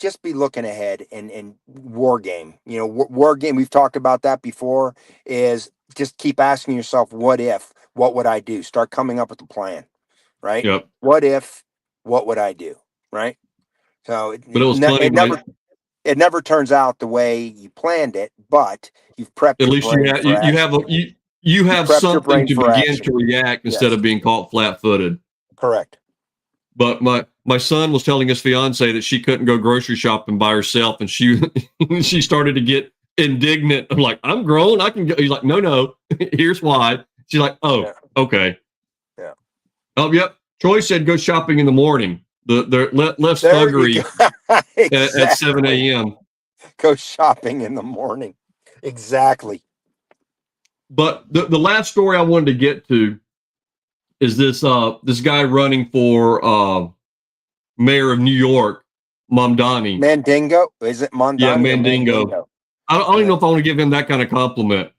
just be looking ahead and war game. You know, war game. We've talked about that before. Is just keep asking yourself, what if? What would I do? Start coming up with a plan. Right? Yep. What if? What would I do? Right? So But it was funny. it never turns out the way you planned it, but you've prepped At your least you brain have for action. you have Prepped your something brain to for begin action. to react instead Yes. of being caught flat-footed. Correct. But my son was telling his fiance that she couldn't go grocery shopping by herself, and she she started to get indignant. I'm like, I'm grown, I can go. He's like, no, here's why. She's like, oh, Yeah. okay. Yeah. Oh, yep. Troy said go shopping in the morning. The less There you thuggery go. Exactly. at 7 a.m. Go shopping in the morning. Exactly. But the last story I wanted to get to is this guy running for mayor of New York, Mamdani. Mandingo? Is it Mondani Yeah, or Mandingo. Mandingo? I don't even know if I want to give him that kind of compliment,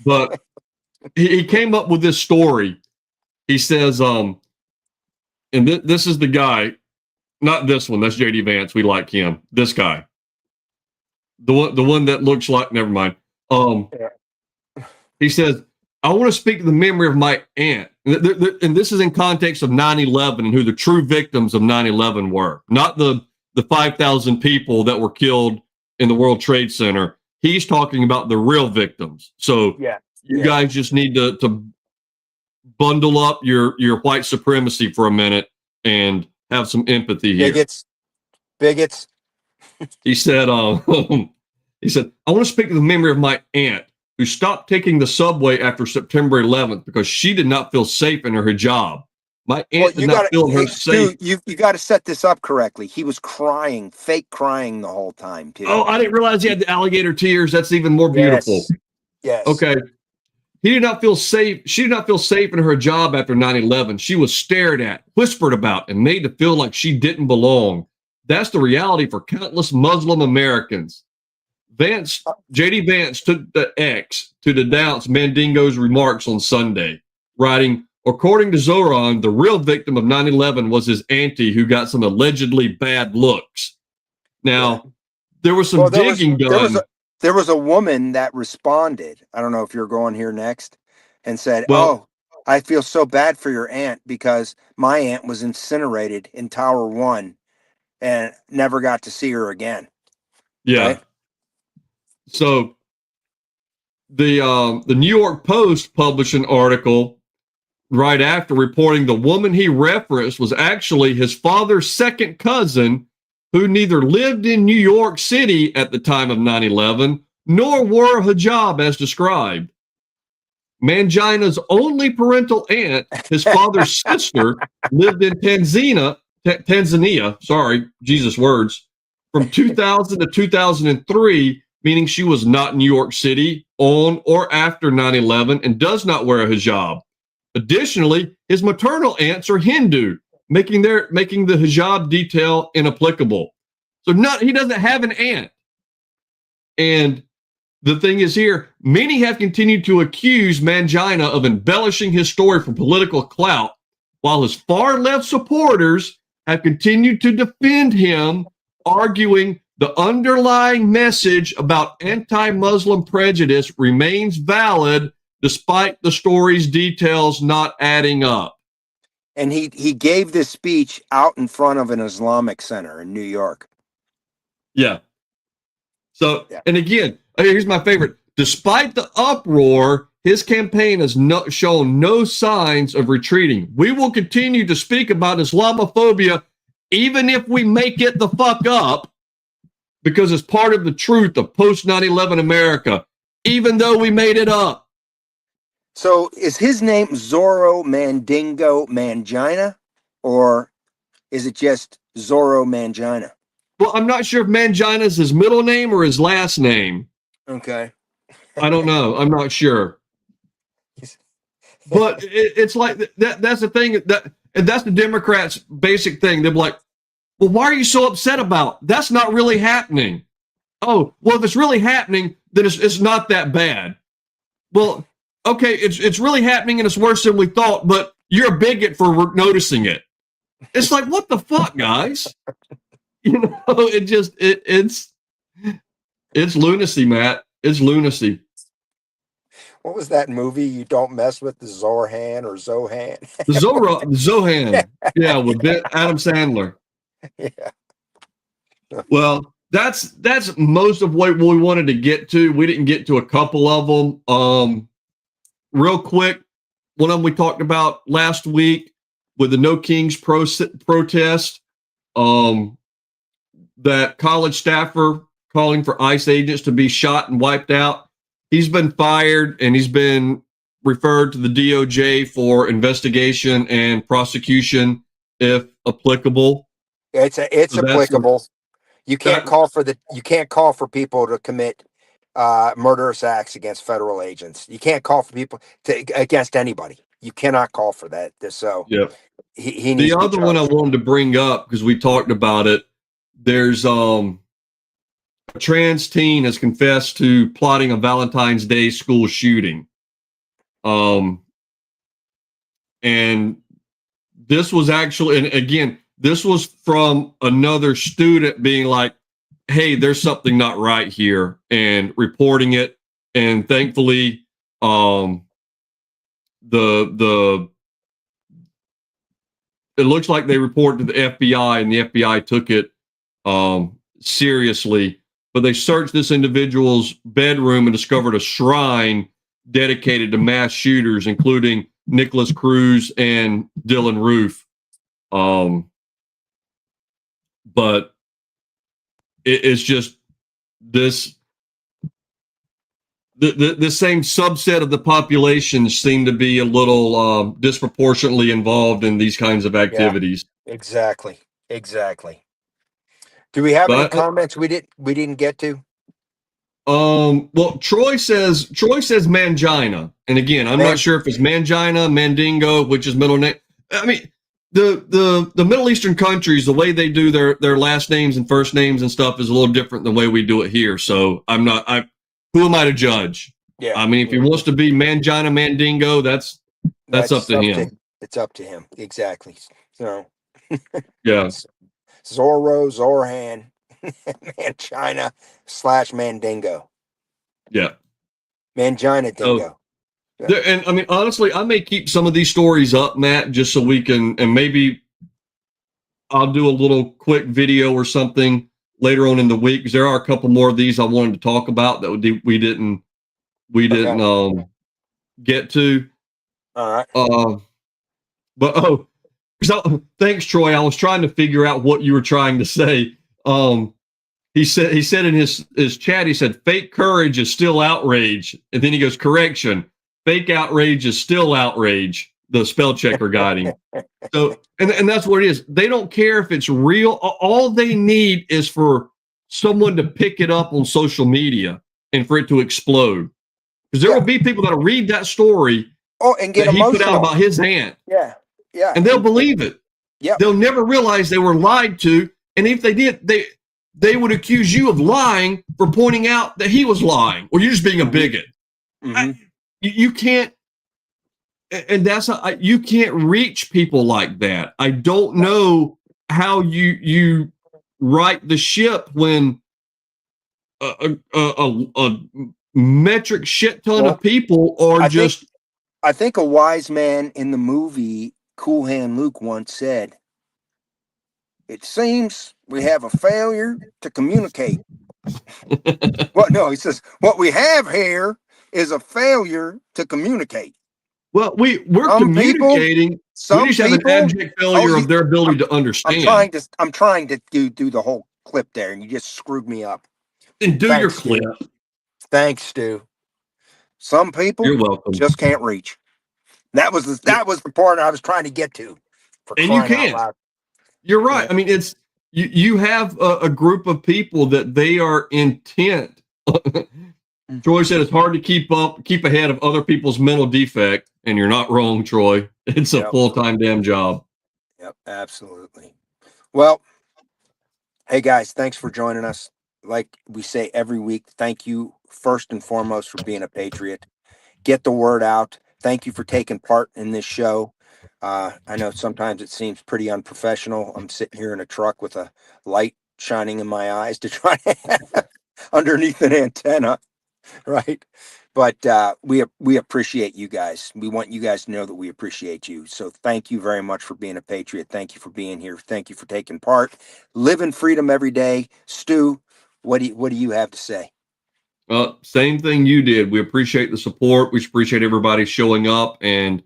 but he came up with this story. He says, and this is the guy, not this one. That's JD Vance. We like him. This guy, the one that looks like. Never mind. Yeah. He says, I want to speak to the memory of my aunt. And this is in context of 9/11 and who the true victims of 9/11 were, not the 5,000 people that were killed in the World Trade Center. He's talking about the real victims. So you guys just need to bundle up your white supremacy for a minute and have some empathy here. Bigots. He said, he said, I want to speak to the memory of my aunt who stopped taking the subway after September 11th because she did not feel safe in her hijab. My aunt did not feel her safe. You got to set this up correctly. He was crying, fake crying the whole time, too. Oh, I didn't realize he had the alligator tears. That's even more beautiful. Yes. Okay. He did not feel safe. She did not feel safe in her job after 9/11. She was stared at, whispered about, and made to feel like she didn't belong. That's the reality for countless Muslim Americans. JD Vance took the X to denounce Mandingo's remarks on Sunday, writing, according to Zoran, the real victim of 9/11 was his auntie who got some allegedly bad looks. Now, there was some digging done. There was a woman that responded. I don't know if you're going here next, and said, I feel so bad for your aunt because my aunt was incinerated in Tower 1 and never got to see her again." Yeah. Right? So the New York Post published an article right after reporting the woman he referenced was actually his father's second cousin who neither lived in New York City at the time of 9/11 nor wore a hijab as described. Mangina's only parental aunt, his father's sister, lived in Tanzania, Jesus words, from 2000 to 2003, meaning she was not in New York City on or after 9/11 and does not wear a hijab. Additionally, his maternal aunts are Hindu, making the hijab detail inapplicable. So he doesn't have an aunt. And the thing is here, many have continued to accuse Mangina of embellishing his story for political clout, while his far left supporters have continued to defend him, arguing the underlying message about anti-Muslim prejudice remains valid despite the story's details not adding up. And he gave this speech out in front of an Islamic center in New York. Yeah. So, and again, here's my favorite. Despite the uproar, his campaign has shown no signs of retreating. We will continue to speak about Islamophobia, even if we make it the fuck up, because it's part of the truth of post 9/11 America, even though we made it up. So is his name Zorro Mandingo Mangina, or is it just Zorro Mangina? Well, I'm not sure if Mangina is his middle name or his last name. Okay. I don't know. I'm not sure. But it's like that's the thing that's the Democrats' basic thing. They're like, well, why are you so upset about? That's not really happening. Oh, well, if it's really happening, then it's not that bad. Well, okay, it's really happening and it's worse than we thought, but you're a bigot for noticing it. It's like, what the fuck, guys? it's lunacy, Matt. It's lunacy. What was that movie? You don't mess with the Zorhan or Zohan. The Zohan, yeah, with Adam Sandler. Yeah. Well, that's most of what we wanted to get to. We didn't get to a couple of them. Real quick, one of them we talked about last week with the No Kings protest. That college staffer calling for ICE agents to be shot and wiped out. He's been fired and he's been referred to the DOJ for investigation and prosecution if applicable. It's applicable. You can't call for people to commit murderous acts against federal agents. You can't call for people against anybody. You cannot call for that. So yep. He needs the other one I wanted to bring up because we talked about it. There's a trans teen has confessed to plotting a Valentine's Day school shooting. And this was actually, and again, this was from another student being like, hey, there's something not right here, and reporting it. And thankfully, it looks like they reported to the FBI, and the FBI took it seriously. But they searched this individual's bedroom and discovered a shrine dedicated to mass shooters, including Nicholas Cruz and Dylan Roof. But it's just this. The same subset of the population seem to be a little disproportionately involved in these kinds of activities. Yeah, exactly. Do we have any comments we didn't get to? Well, Troy says mangina, and again, I'm not sure if it's mangina, mandingo, which is middle name. I mean, the Middle Eastern countries, the way they do their last names and first names and stuff is a little different than the way we do it here. So who am I to judge? Yeah. I mean, if he wants to be mangina, mandingo, that's up to him. It's up to him. Exactly. So yeah. Zorro, Zorhan, Mangina / Mandingo. Yeah. Mangina Dingo. Yeah. And I mean, honestly, I may keep some of these stories up, Matt, just so we can, and maybe I'll do a little quick video or something later on in the week, because there are a couple more of these I wanted to talk about that we didn't get to. All right. But thanks, Troy. I was trying to figure out what you were trying to say. He said in his chat, he said, fake courage is still outrage. And then he goes, correction, fake outrage is still outrage. The spell checker got him. So, and that's what it is. They don't care if it's real. All they need is for someone to pick it up on social media and for it to explode. Because there will be people that'll read that story. And get that emotional. He put out about his aunt. Yeah. And they'll believe it. Yeah. They'll never realize they were lied to. And if they did, they would accuse you of lying for pointing out that he was lying, or you're just being a bigot. Mm-hmm. You can't, and that's you can't reach people like that. I don't know how you right the ship when a metric shit ton of people are I think a wise man in the movie Cool Hand Luke once said, "It seems we have a failure to communicate." He says, what we have here is a failure to communicate. Well, we're communicating. We just have an abject failure of their ability to understand. I'm trying to do the whole clip there, and you just screwed me up. And do your clip. Stu. Thanks, Stu. Some people just can't reach. That was the part I was trying to get to. And you can't. You're right. Yeah. I mean, it's you have a group of people that they are intent. Troy said it's hard to keep ahead of other people's mental defect, and you're not wrong, Troy. It's a full-time damn job. Yep, absolutely. Well, hey guys, thanks for joining us. Like we say every week, thank you first and foremost for being a patriot. Get the word out. Thank you for taking part in this show. I know sometimes it seems pretty unprofessional. I'm sitting here in a truck with a light shining in my eyes to try underneath an antenna, right? But we appreciate you guys. We want you guys to know that we appreciate you. So thank you very much for being a patriot. Thank you for being here. Thank you for taking part. Live in freedom every day. Stu, what do you have to say? Same thing you did. We appreciate the support. We appreciate everybody showing up. And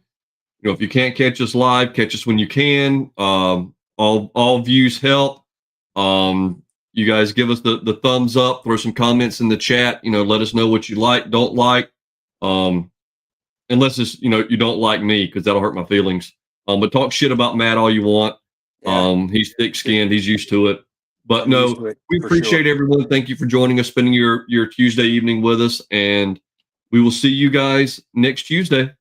if you can't catch us live, catch us when you can. All views help. You guys give us the thumbs up. Throw some comments in the chat. Let us know what you like, don't like. Unless it's you don't like me, because that'll hurt my feelings. But talk shit about Matt all you want. Yeah, He's thick-skinned. He's used to it. But I'm used no, to it we for sure. appreciate everyone. Thank you for joining us, spending your Tuesday evening with us, and we will see you guys next Tuesday.